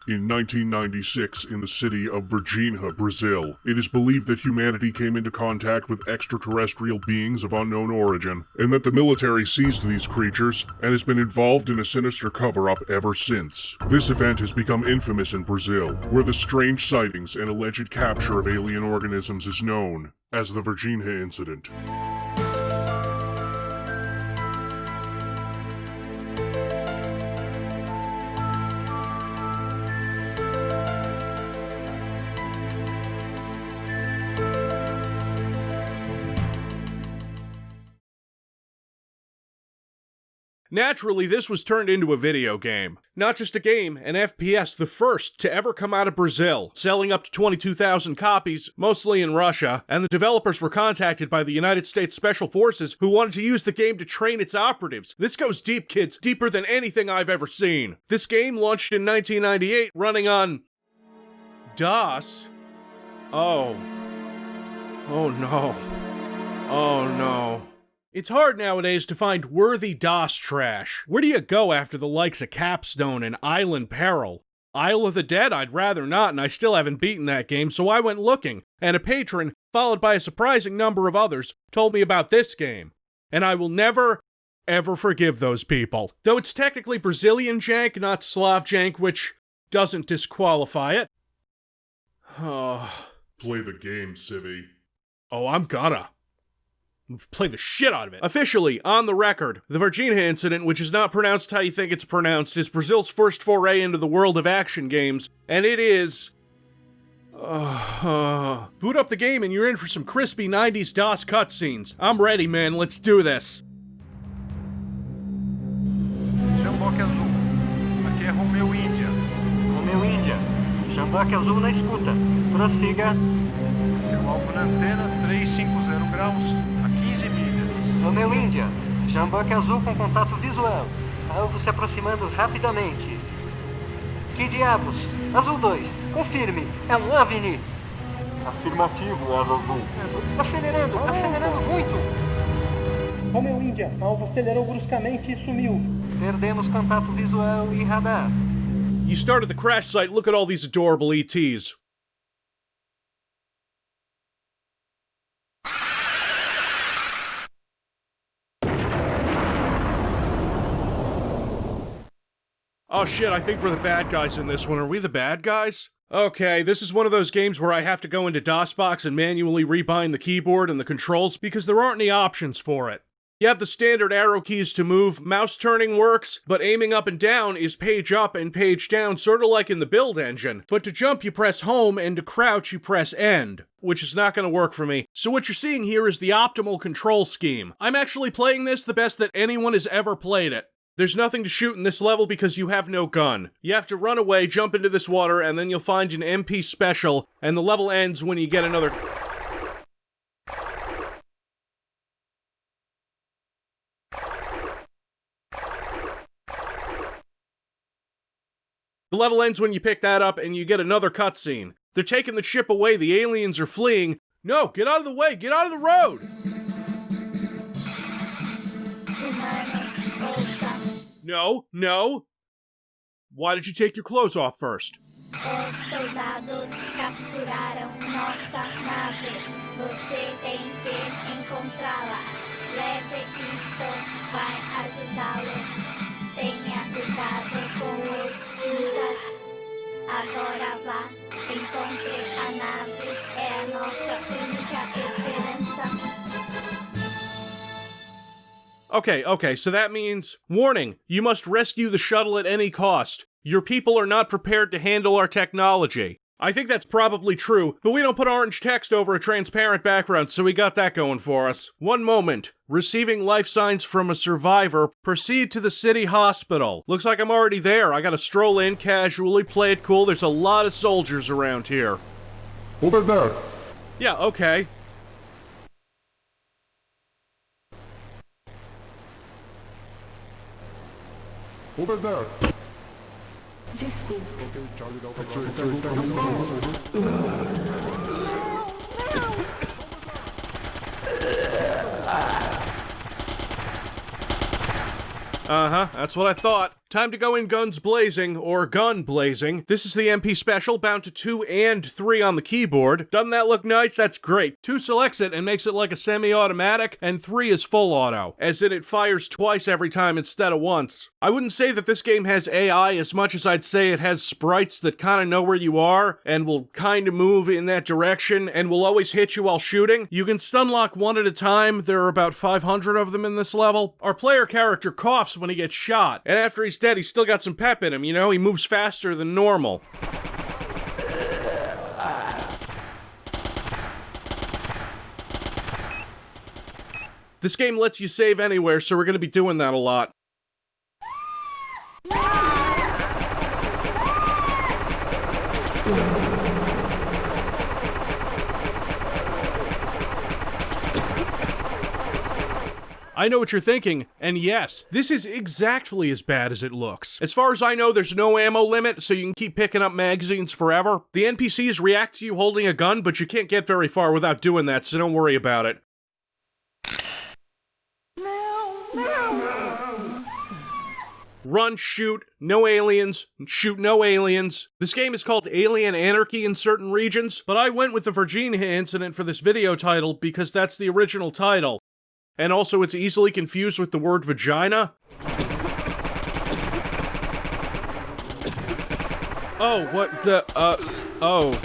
In 1996, in the city of Varginha, Brazil, it is believed that humanity came into contact with extraterrestrial beings of unknown origin, and that the military seized these creatures and has been involved in a sinister cover-up ever since. This event has become infamous in Brazil, where the strange sightings and alleged capture of alien organisms is known as the Varginha incident. Naturally, this was turned into a video game. Not just a game, an FPS, the first to ever come out of Brazil, selling up to 22,000 copies, mostly in Russia, and the developers were contacted by the United States Special Forces who wanted to use the game to train its operatives. This goes deep, kids, deeper than anything I've ever seen. This game launched in 1998, running on DOS. Oh no. Oh no. It's hard nowadays to find worthy DOS trash. Where do you go after the likes of Capstone and Island Peril? Isle of the Dead I'd rather not, and I still haven't beaten that game, so I went looking, and a patron, followed by a surprising number of others, told me about this game. And I will never, ever forgive those people. Though it's technically Brazilian jank, not Slav jank, which doesn't disqualify it. Play the game, Civvie. Oh, I'm gonna. Play the shit out of it. Officially, on the record, the Varginha incident, which is not pronounced how you think it's pronounced, is Brazil's first foray into the world of action games, and it is... Boot up the game and you're in for some crispy 90s DOS cutscenes. I'm ready, man, let's do this. Jamboque Azul. Aqui é Romeu Índia. Romeu Índia. Jamboque Azul na escuta. Prossiga. Seu alvo na antena, 350 graus. 15 milhas. Romeu Índia, Jamboque Azul com contato visual. Alvo se aproximando rapidamente. Que diabos? Azul 2, confirme. É um OVNI. Afirmativo, Asa Azul. Acelerando muito. Romeu Índia, alvo acelerou bruscamente e sumiu. Perdemos contato visual e radar. You started the crash site, look at all these adorable ETs. Oh shit, I think we're the bad guys in this one. Are we the bad guys? Okay, this is one of those games where I have to go into DOSBox and manually rebind the keyboard and the controls because there aren't any options for it. You have the standard arrow keys to move, mouse turning works, but aiming up and down is page up and page down, sorta like in the build engine. But to jump you press home and to crouch you press end, which is not gonna work for me. So what you're seeing here is the optimal control scheme. I'm actually playing this the best that anyone has ever played it. There's nothing to shoot in this level because you have no gun. You have to run away, jump into this water, and then you'll find an MP special, and the level ends when you get another... The level ends when you pick that up and you get another cutscene. They're taking the ship away, the aliens are fleeing. No, get out of the way, get out of the road! No, no. Why did you take your clothes off first? Os soldados capturaram nossa nave. Você tem que encontrá-la. Leve isto, vai ajudá-lo. Tenha cuidado com os Judas. Agora vá, encontre a nave. É a nossa única esperança. Okay, so that means, warning, you must rescue the shuttle at any cost. Your people are not prepared to handle our technology. I think that's probably true, but we don't put orange text over a transparent background, so we got that going for us. One moment. Receiving life signs from a survivor. Proceed to the city hospital. Looks like I'm already there. I gotta stroll in casually, play it cool. There's a lot of soldiers around here. Over there. Yeah, okay. Over there. Desculpe. Uh-huh, that's what I thought. Time to go in guns blazing, or gun blazing. This is the MP special, bound to 2 and 3 on the keyboard. Doesn't that look nice? That's great. 2 selects it and makes it like a semi-automatic, and 3 is full auto, as in it fires twice every time instead of once. I wouldn't say that this game has AI as much as I'd say it has sprites that kind of know where you are, and will kind of move in that direction, and will always hit you while shooting. You can stun lock one at a time. There are about 500 of them in this level. Our player character coughs when he gets shot, and after he's dead, he's still got some pep in him, you know? He moves faster than normal. This game lets you save anywhere, so we're gonna be doing that a lot. I know what you're thinking, and yes, this is exactly as bad as it looks. As far as I know, there's no ammo limit, so you can keep picking up magazines forever. The NPCs react to you holding a gun, but you can't get very far without doing that, so don't worry about it. Run, shoot, no aliens, shoot no aliens. This game is called Alien Anarchy in certain regions, but I went with the Varginha incident for this video title because that's the original title. And also it's easily confused with the word vagina. Oh, what the, oh.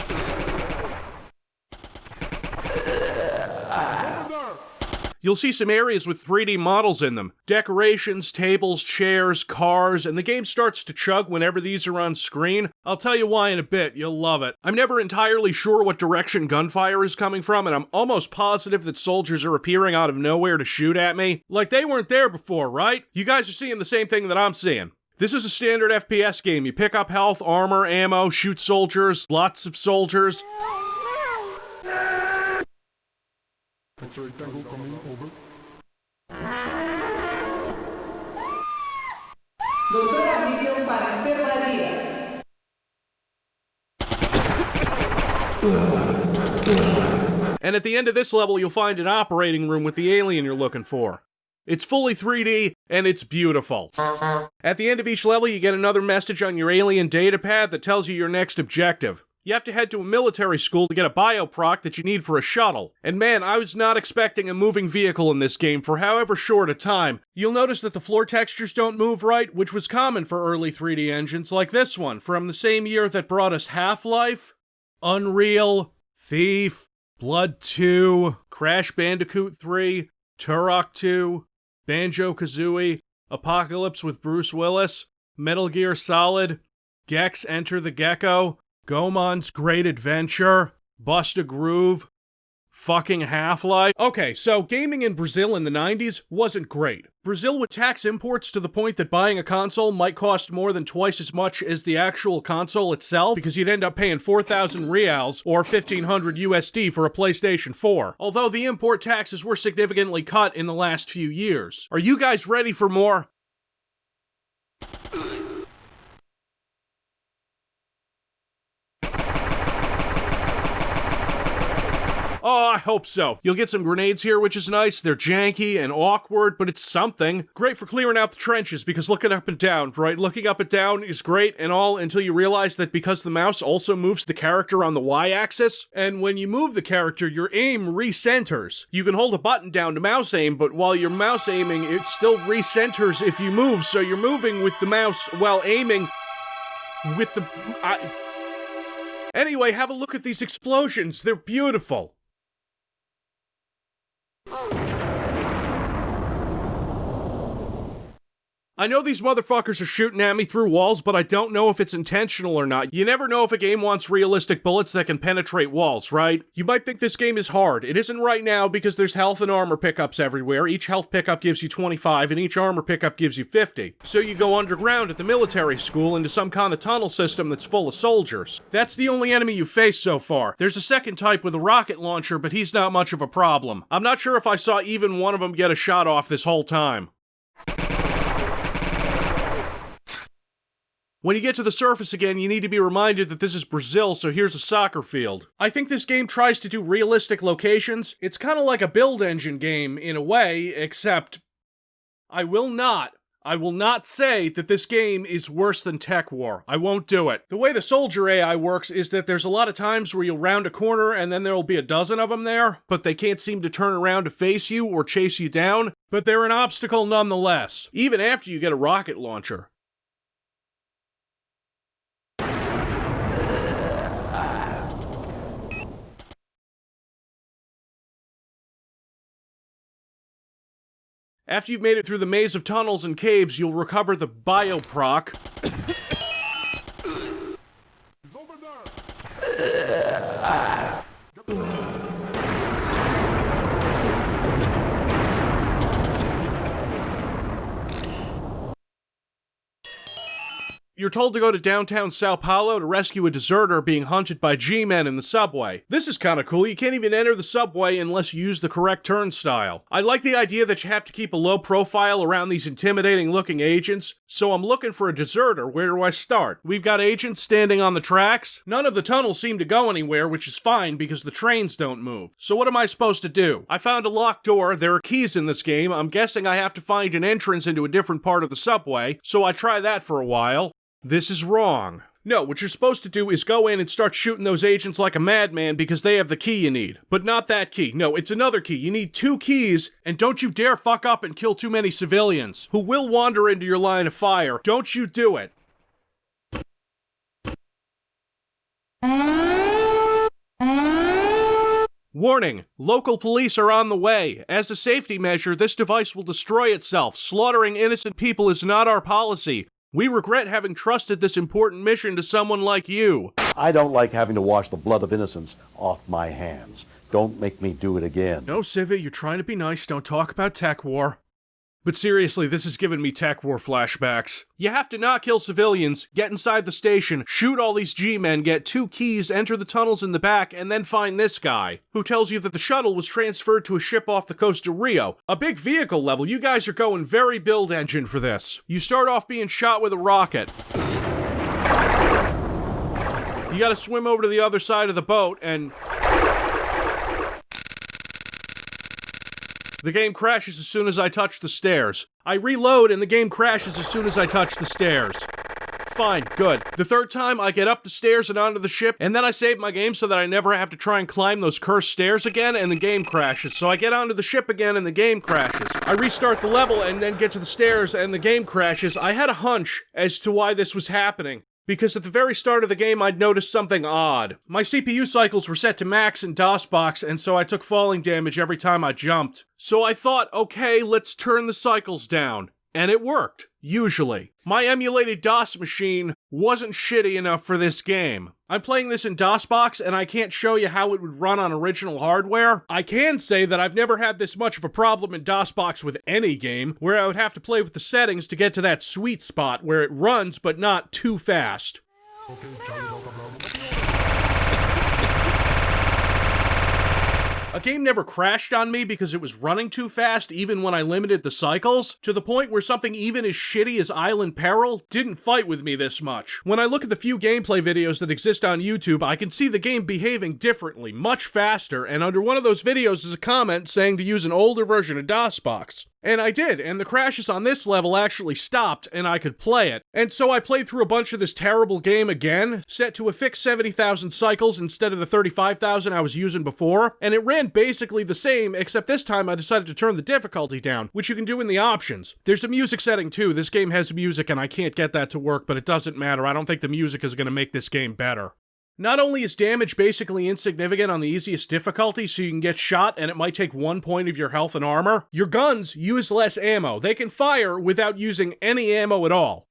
You'll see some areas with 3D models in them. Decorations, tables, chairs, cars, and the game starts to chug whenever these are on screen. I'll tell you why in a bit, you'll love it. I'm never entirely sure what direction gunfire is coming from, and I'm almost positive that soldiers are appearing out of nowhere to shoot at me. Like they weren't there before, right? You guys are seeing the same thing that I'm seeing. This is a standard FPS game. You pick up health, armor, ammo, shoot soldiers, lots of soldiers. X-ray Tango coming, over. And at the end of this level, you'll find an operating room with the alien you're looking for. It's fully 3D, and it's beautiful. At the end of each level, you get another message on your alien datapad that tells you your next objective. You have to head to a military school to get a bioproc that you need for a shuttle. And man, I was not expecting a moving vehicle in this game for however short a time. You'll notice that the floor textures don't move right, which was common for early 3D engines like this one, from the same year that brought us Half-Life, Unreal, Thief, Blood 2, Crash Bandicoot 3, Turok 2, Banjo-Kazooie, Apocalypse with Bruce Willis, Metal Gear Solid, Gex Enter the Gecko, Goemon's Great Adventure, Bust a Groove, fucking Half-Life. Okay, so gaming in Brazil in the 90s wasn't great. Brazil would tax imports to the point that buying a console might cost more than twice as much as the actual console itself, because you'd end up paying 4,000 reals or 1,500 USD for a PlayStation 4. Although the import taxes were significantly cut in the last few years. Are you guys ready for more? Oh, I hope so. You'll get some grenades here, which is nice. They're janky and awkward, but it's something. Great for clearing out the trenches, because looking up and down, right? Looking up and down is great and all until you realize that because the mouse also moves the character on the Y-axis, and when you move the character, your aim recenters. You can hold a button down to mouse aim, but while you're mouse aiming, it still recenters if you move, so you're moving with the mouse while aiming with the... Anyway, have a look at these explosions. They're beautiful. I know these motherfuckers are shooting at me through walls, but I don't know if it's intentional or not. You never know if a game wants realistic bullets that can penetrate walls, right? You might think this game is hard. It isn't right now because there's health and armor pickups everywhere. Each health pickup gives you 25 and each armor pickup gives you 50. So you go underground at the military school into some kind of tunnel system that's full of soldiers. That's the only enemy you face so far. There's a second type with a rocket launcher, but he's not much of a problem. I'm not sure if I saw even one of them get a shot off this whole time. When you get to the surface again, you need to be reminded that this is Brazil, so here's a soccer field. I think this game tries to do realistic locations. It's kind of like a build engine game in a way, except I will not I will not say that this game is worse than Tech War. I won't do it. The way the soldier AI works is that there's a lot of times where you'll round a corner and then there will be a dozen of them there, but they can't seem to turn around to face you or chase you down, but they're an obstacle nonetheless, even after you get a rocket launcher. After you've made it through the maze of tunnels and caves, you'll recover the bioproc. He's over there! You're told to go to downtown Sao Paulo to rescue a deserter being hunted by G-men in the subway. This is kinda cool, you can't even enter the subway unless you use the correct turnstile. I like the idea that you have to keep a low profile around these intimidating looking agents, so I'm looking for a deserter. Where do I start? We've got agents standing on the tracks. None of the tunnels seem to go anywhere, which is fine because the trains don't move. So what am I supposed to do? I found a locked door, there are keys in this game, I'm guessing I have to find an entrance into a different part of the subway, so I try that for a while. This is wrong. No, what you're supposed to do is go in and start shooting those agents like a madman because they have the key you need. But not that key. No, it's another key. You need 2 keys, and don't you dare fuck up and kill too many civilians who will wander into your line of fire. Don't you do it. Warning, local police are on the way. As a safety measure, this device will destroy itself. Slaughtering innocent people is not our policy. We regret having trusted this important mission to someone like you. I don't like having to wash the blood of innocents off my hands. Don't make me do it again. No, Civvie, you're trying to be nice. Don't talk about Tech War. But seriously, this is giving me Tech War flashbacks. You have to not kill civilians, get inside the station, shoot all these G-men, get 2 keys, enter the tunnels in the back, and then find this guy, who tells you that the shuttle was transferred to a ship off the coast of Rio. A big vehicle level. You guys are going very build engine for this. You start off being shot with a rocket. You gotta swim over to the other side of the boat, and the game crashes as soon as I touch the stairs. I reload and the game crashes as soon as I touch the stairs. Fine, good. The third time, I get up the stairs and onto the ship, and then I save my game so that I never have to try and climb those cursed stairs again, and the game crashes. So I get onto the ship again and the game crashes. I restart the level and then get to the stairs and the game crashes. I had a hunch as to why this was happening, because at the very start of the game I'd noticed something odd. My CPU cycles were set to max in DOSBox, and so I took falling damage every time I jumped. So I thought, okay, let's turn the cycles down. And it worked, usually. My emulated DOS machine wasn't shitty enough for this game. I'm playing this in DOSBox, and I can't show you how it would run on original hardware. I can say that I've never had this much of a problem in DOSBox with any game, where I would have to play with the settings to get to that sweet spot where it runs but not too fast. Okay, Charlie Delta Bravo. A game never crashed on me because it was running too fast even when I limited the cycles, to the point where something even as shitty as Island Peril didn't fight with me this much. When I look at the few gameplay videos that exist on YouTube, I can see the game behaving differently, much faster, and under one of those videos is a comment saying to use an older version of DOSBox. And I did, and the crashes on this level actually stopped, and I could play it. And so I played through a bunch of this terrible game again, set to a fixed 70,000 cycles instead of the 35,000 I was using before, and it ran basically the same, except this time I decided to turn the difficulty down, which you can do in the options. There's a music setting too. This game has music, and I can't get that to work, but it doesn't matter. I don't think the music is going to make this game better. Not only is damage basically insignificant on the easiest difficulty, so you can get shot and it might take 1 point of your health and armor, your guns use less ammo. They can fire without using any ammo at all.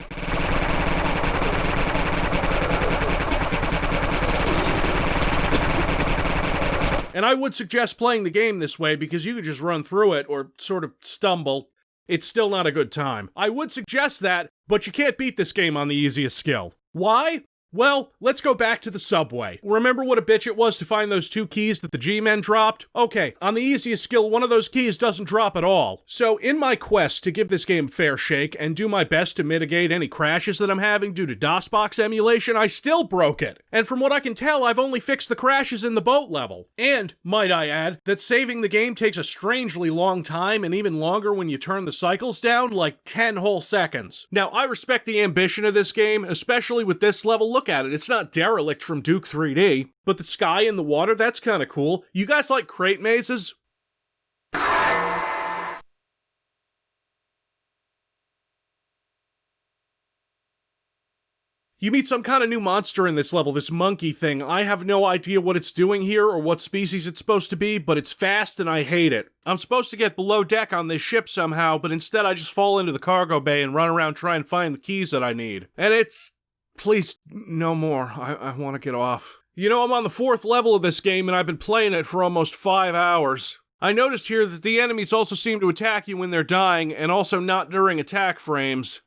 And I would suggest playing the game this way because you could just run through it or sort of stumble. It's still not a good time. I would suggest that, but you can't beat this game on the easiest skill. Why? Well, let's go back to the subway. Remember what a bitch it was to find those 2 keys that the G-men dropped? Okay, on the easiest skill, one of those keys doesn't drop at all. So in my quest to give this game a fair shake and do my best to mitigate any crashes that I'm having due to DOSBox emulation, I still broke it. And from what I can tell, I've only fixed the crashes in the boat level. And, might I add, that saving the game takes a strangely long time and even longer when you turn the cycles down, like 10 whole seconds. Now, I respect the ambition of this game, especially with this level. Look at it, it's not Derelict from Duke 3D, but the sky and the water, that's kind of cool. You guys like crate mazes? You meet some kind of new monster in this level, this monkey thing. I have no idea what it's doing here or what species it's supposed to be, but it's fast and I hate it. I'm supposed to get below deck on this ship somehow, but instead I just fall into the cargo bay and run around trying to find the keys that I need. And it's... Please, no more. I want to get off. You know, I'm on the 4th level of this game and I've been playing it for almost 5 hours. I noticed here that the enemies also seem to attack you when they're dying, and also not during attack frames.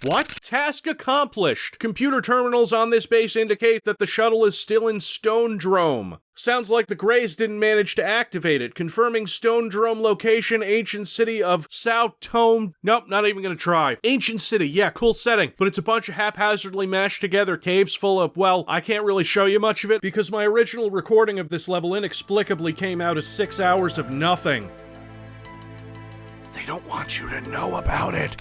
What? Task accomplished! Computer terminals on this base indicate that the shuttle is still in Stonedrome. Sounds like the Greys didn't manage to activate it, confirming Stonedrome location, ancient city of South Tome. Nope, not even gonna try. Ancient city, yeah, cool setting, but it's a bunch of haphazardly mashed together caves full of, well, I can't really show you much of it because my original recording of this level inexplicably came out as 6 hours of nothing. They don't want you to know about it.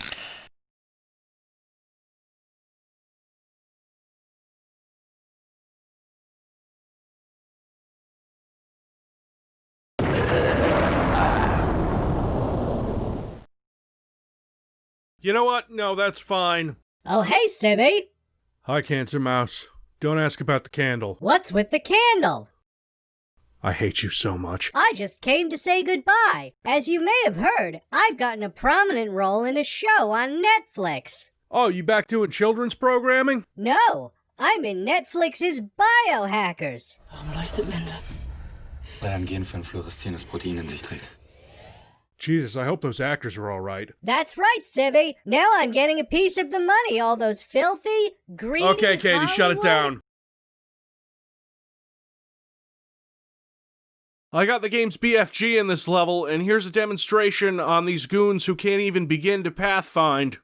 You know what? No, that's fine. Oh, hey, Civvie. Hi, Cancer Mouse. Don't ask about the candle. What's with the candle? I hate you so much. I just came to say goodbye. As you may have heard, I've gotten a prominent role in a show on Netflix. Oh, you back doing children's programming? No, I'm in Netflix's Biohackers. Warum leuchtet Linde? Weil ein Gen für ein fluoreszierendes Protein in sich trägt. Jesus, I hope those actors are all right. That's right, Civvie. Now I'm getting a piece of the money, all those filthy, greedy Okay, Katie, Hollywood... shut it down. I got the game's BFG in this level, and here's a demonstration on these goons who can't even begin to pathfind.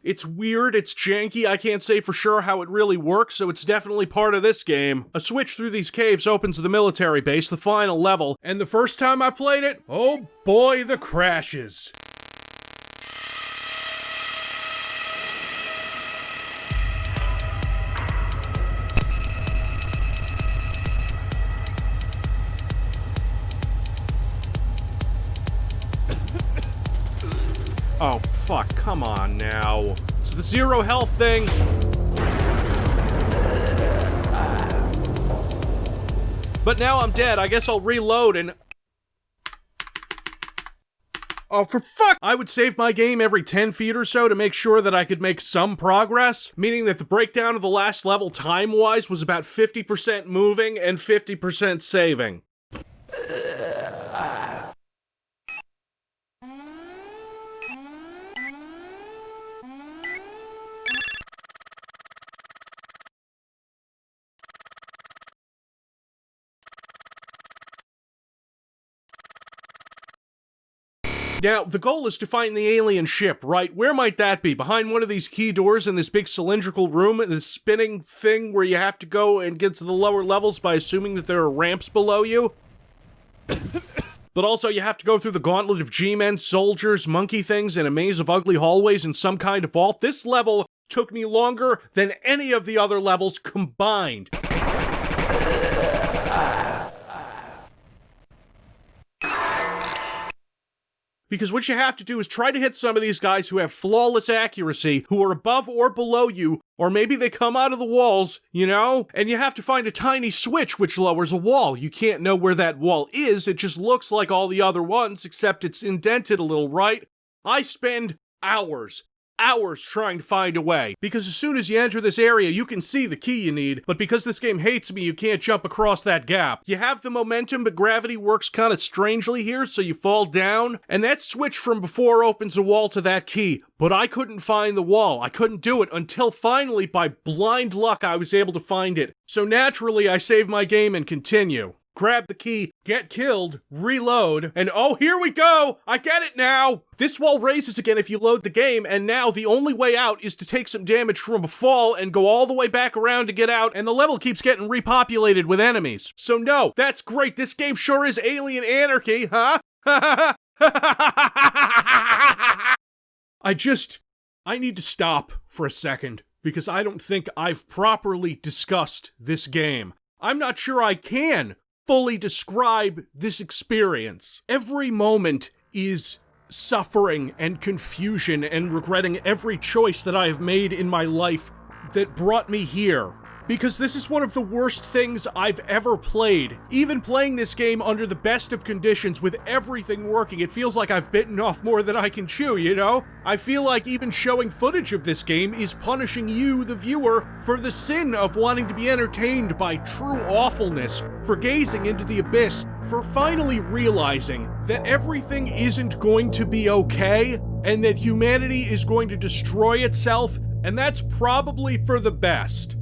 It's weird, it's janky, I can't say for sure how it really works, so it's definitely part of this game. A switch through these caves opens the military base, the final level, and the first time I played it, oh boy, the crashes. Oh, fuck, come on now. It's the zero health thing. But now I'm dead, I guess I'll reload and... Oh, for fuck! I would save my game every 10 feet or so to make sure that I could make some progress, meaning that the breakdown of the last level time-wise was about 50% moving and 50% saving. Now, the goal is to find the alien ship, right? Where might that be? Behind one of these key doors in this big cylindrical room, in this spinning thing where you have to go and get to the lower levels by assuming that there are ramps below you? But also you have to go through the gauntlet of G-men, soldiers, monkey things, and a maze of ugly hallways in some kind of vault. This level took me longer than any of the other levels combined. Because what you have to do is try to hit some of these guys who have flawless accuracy, who are above or below you, or maybe they come out of the walls, you know? And you have to find a tiny switch which lowers a wall. You can't know where that wall is, it just looks like all the other ones, except it's indented a little, right? I spend hours hours trying to find a way, because as soon as you enter this area, you can see the key you need, but because this game hates me, you can't jump across that gap. You have the momentum, but gravity works kind of strangely here, so you fall down, and that switch from before opens a wall to that key, but I couldn't find the wall. I couldn't do it until finally, by blind luck, I was able to find it. So naturally, I save my game and continue. Grab the key, get killed, reload, and oh, here we go! I get it now! This wall raises again if you load the game, and now the only way out is to take some damage from a fall and go all the way back around to get out, and the level keeps getting repopulated with enemies. So no, that's great, this game sure is alien anarchy, huh? I need to stop for a second, because I don't think I've properly discussed this game. I'm not sure I can fully describe this experience. Every moment is suffering and confusion and regretting every choice that I have made in my life that brought me here. Because this is one of the worst things I've ever played. Even playing this game under the best of conditions with everything working, it feels like I've bitten off more than I can chew, you know? I feel like even showing footage of this game is punishing you, the viewer, for the sin of wanting to be entertained by true awfulness, for gazing into the abyss, for finally realizing that everything isn't going to be okay, and that humanity is going to destroy itself, and that's probably for the best.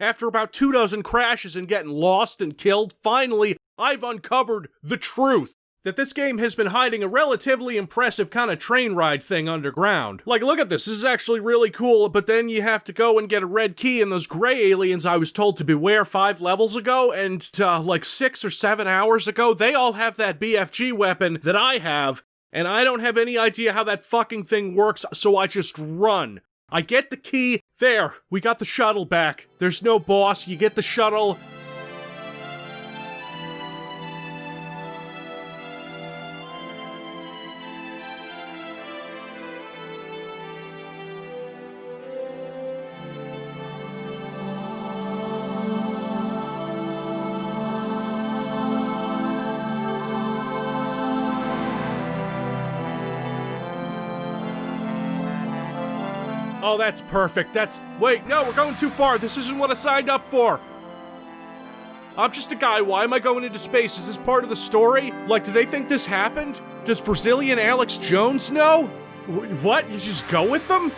After about 24 crashes and getting lost and killed, finally, I've uncovered the truth. That this game has been hiding a relatively impressive kind of train ride thing underground. Like, look at this is actually really cool, but then you have to go and get a red key, and those gray aliens I was told to beware 5 levels ago, and like 6 or 7 hours ago, they all have that BFG weapon that I have, and I don't have any idea how that fucking thing works, so I just run. I get the key. There, we got the shuttle back. There's no boss, you get the shuttle. Oh, that's perfect. Wait, no, we're going too far. This isn't what I signed up for. I'm just a guy. Why am I going into space? Is this part of the story? Like, do they think this happened? Does Brazilian Alex Jones know? What? You just go with them?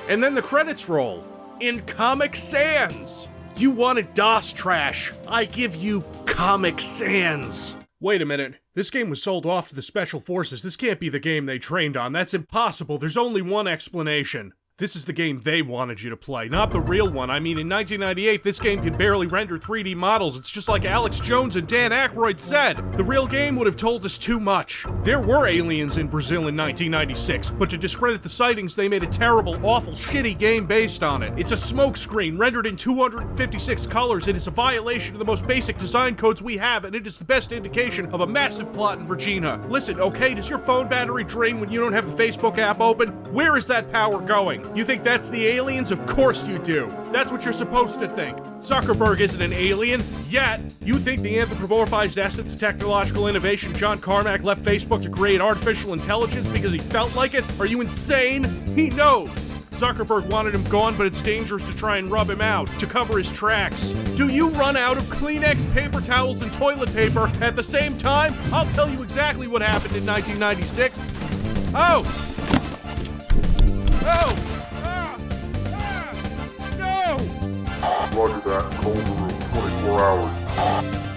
And then the credits roll. In Comic Sans. You wanted DOS trash. I give you Comic Sans. Wait a minute. This game was sold off to the Special Forces. This can't be the game they trained on. That's impossible. There's only one explanation. This is the game they wanted you to play, not the real one. I mean, in 1998, this game can barely render 3D models. It's just like Alex Jones and Dan Aykroyd said. The real game would have told us too much. There were aliens in Brazil in 1996, but to discredit the sightings, they made a terrible, awful, shitty game based on it. It's a smokescreen rendered in 256 colors. It is a violation of the most basic design codes we have, and it is the best indication of a massive plot in Varginha. Listen, okay, does your phone battery drain when you don't have the Facebook app open? Where is that power going? You think that's the aliens? Of course you do. That's what you're supposed to think. Zuckerberg isn't an alien, yet. You think the anthropomorphized essence of technological innovation John Carmack left Facebook to create artificial intelligence because he felt like it? Are you insane? He knows. Zuckerberg wanted him gone, but it's dangerous to try and rub him out, to cover his tracks. Do you run out of Kleenex, paper towels, and toilet paper at the same time? I'll tell you exactly what happened in 1996. Oh! Oh! Roger that. Cold room, 24 hours.